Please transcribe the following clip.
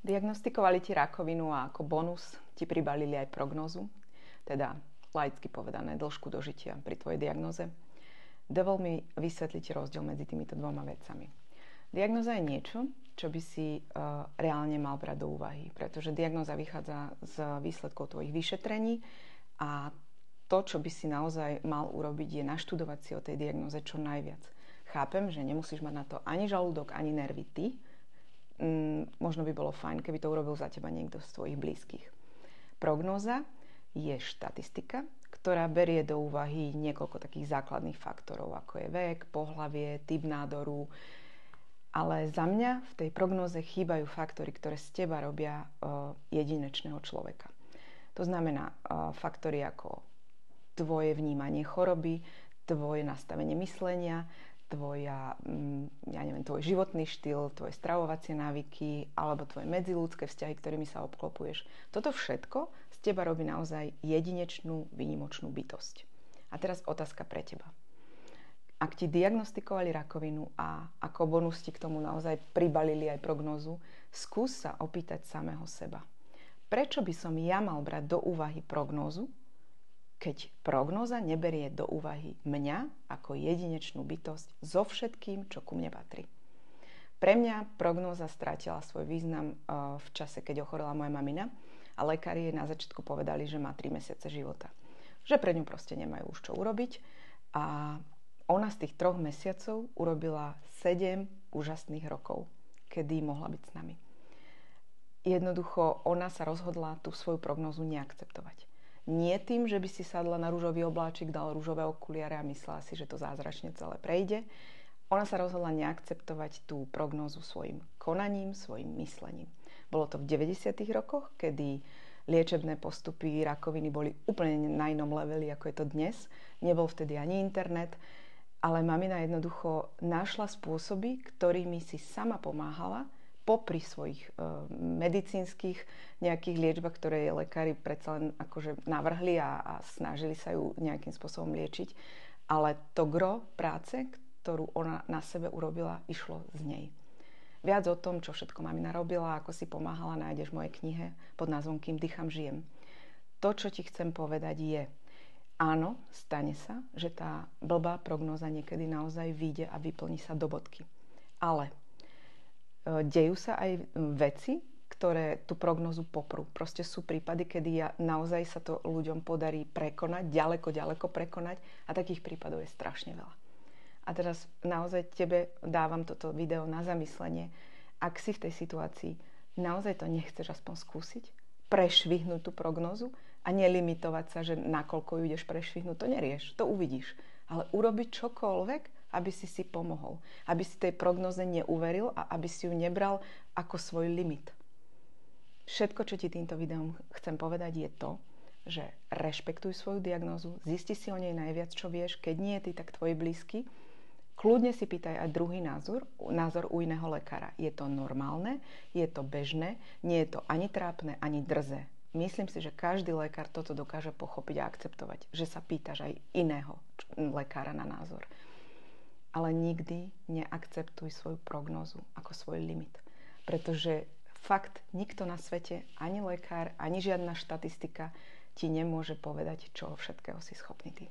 Diagnostikovali ti rakovinu a ako bonus ti pribalili aj prognózu, teda laicky povedané dĺžku dožitia pri tvojej diagnoze. Dovol mi vysvetliť rozdiel medzi týmito dvoma vecami. Diagnóza je niečo, čo by si reálne mal brať do úvahy, pretože diagnóza vychádza z výsledkov tvojich vyšetrení a to, čo by si naozaj mal urobiť, je naštudovať si o tej diagnóze čo najviac. Chápem, že nemusíš mať na to ani žalúdok, ani nervy ty. Možno by bolo fajn, keby to urobil za teba niekto z tvojich blízkych. Prognóza je štatistika, ktorá berie do úvahy niekoľko takých základných faktorov, ako je vek, pohlavie, typ nádoru. Ale za mňa v tej prognóze chýbajú faktory, ktoré z teba robia jedinečného človeka. To znamená faktory ako tvoje vnímanie choroby, tvoje nastavenie myslenia, tvoj životný štýl, tvoje stravovacie návyky alebo tvoje medziľudské vzťahy, ktorými sa obklopuješ. Toto všetko z teba robí naozaj jedinečnú, výnimočnú bytosť. A teraz otázka pre teba. Ak ti diagnostikovali rakovinu a ako bonus ti k tomu naozaj pribalili aj prognózu, skús sa opýtať samého seba. Prečo by som ja mal brať do úvahy prognózu, keď prognóza neberie do úvahy mňa ako jedinečnú bytosť so všetkým, čo ku mne patrí. Pre mňa prognóza strátila svoj význam v čase, keď ochorela moja mamina a lekári jej na začiatku povedali, že má 3 mesiace života. Že pre ňu proste nemajú už čo urobiť a ona z tých 3 mesiacov urobila 7 úžasných rokov, kedy mohla byť s nami. Jednoducho ona sa rozhodla tú svoju prognózu neakceptovať. Nie tým, že by si sadla na ružový obláčik, dala ružové okuliare a myslela si, že to zázračne celé prejde. Ona sa rozhodla neakceptovať tú prognózu svojim konaním, svojim myslením. Bolo to v 90. rokoch, kedy liečebné postupy rakoviny boli úplne na inom leveli, ako je to dnes. Nebol vtedy ani internet, ale mamina jednoducho našla spôsoby, ktorými si sama pomáhala, popri svojich medicínskych nejakých liečbách, ktoré lekári predsa len akože navrhli a snažili sa ju nejakým spôsobom liečiť. Ale to gro práce, ktorú ona na sebe urobila, išlo z nej. Viac o tom, čo všetko mamina robila, ako si pomáhala, nájdeš v mojej knihe pod názvom Kým dýcham, žijem. To, čo ti chcem povedať je, áno, stane sa, že tá blbá prognóza niekedy naozaj vyjde a vyplní sa do bodky. Ale dejú sa aj veci, ktoré tú prognózu poprú. Proste sú prípady, kedy naozaj sa to ľuďom podarí prekonať, ďaleko prekonať a takých prípadov je strašne veľa. A teraz naozaj tebe dávam toto video na zamyslenie. Ak si v tej situácii, naozaj to nechceš aspoň skúsiť? Prešvihnúť tú prognózu a nelimitovať sa, že nakoľko ju ideš prešvihnúť, to nerieš, to uvidíš. Ale urobiť čokoľvek, aby si pomohol. Aby si tej prognoze neuveril a aby si ju nebral ako svoj limit. Všetko, čo ti týmto videom chcem povedať, je to, že rešpektuj svoju diagnózu, zisti si o nej najviac, čo vieš, keď nie ty, tak tvoji blízky. Kľudne si pýtaj aj druhý názor u iného lekára. Je to normálne, je to bežné, nie je to ani trápne, ani drzé. Myslím si, že každý lekár toto dokáže pochopiť a akceptovať, že sa pýtaš aj iného lekára na názor. Ale nikdy neakceptuj svoju prognózu ako svoj limit. Pretože fakt nikto na svete, ani lekár, ani žiadna štatistika ti nemôže povedať, čo všetkého si schopný ty.